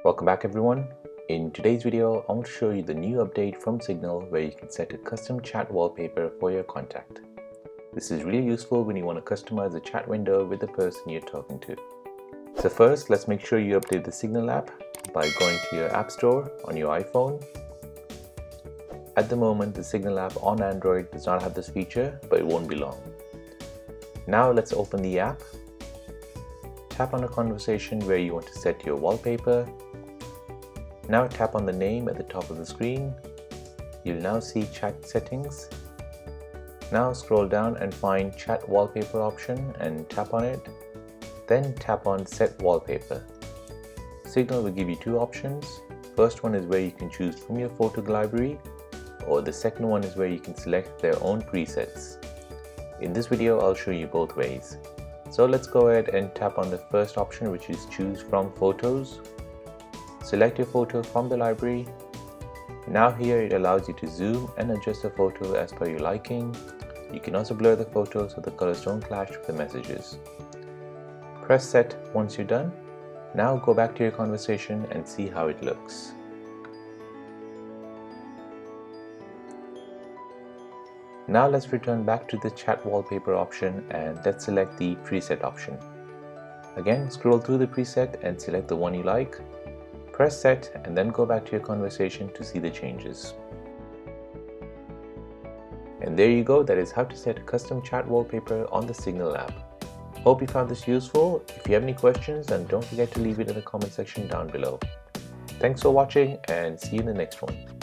Welcome back everyone. In today's video, I want to show you the new update from Signal where you can set a custom chat wallpaper for your contact. This is really useful when you want to customize a chat window with the person you're talking to. So first, let's make sure you update the Signal app by going to your App Store on your iPhone. At the moment, the Signal app on Android does not have this feature, but it won't be long. Now let's open the app. Tap on a conversation where you want to set your wallpaper. Now tap on the name at the top of the screen. You'll now see chat settings. Now scroll down and find chat wallpaper option and tap on it. Then tap on set wallpaper. Signal will give you two options. First one is where you can choose from your photo library, or the second one is where you can select their own presets. In this video, I'll show you both ways. So let's go ahead and tap on the first option, which is choose from photos. Select your photo from the library. Now here it allows you to zoom and adjust the photo as per your liking. You can also blur the photo so the colors don't clash with the messages. Press set once you're done. Now go back to your conversation and see how it looks. Now let's return back to the chat wallpaper option and let's select the preset option. Again, scroll through the preset and select the one you like. Press set and then go back to your conversation to see the changes. And there you go, that is how to set a custom chat wallpaper on the Signal app. Hope you found this useful. If you have any questions, then don't forget to leave it in the comment section down below. Thanks for watching and see you in the next one.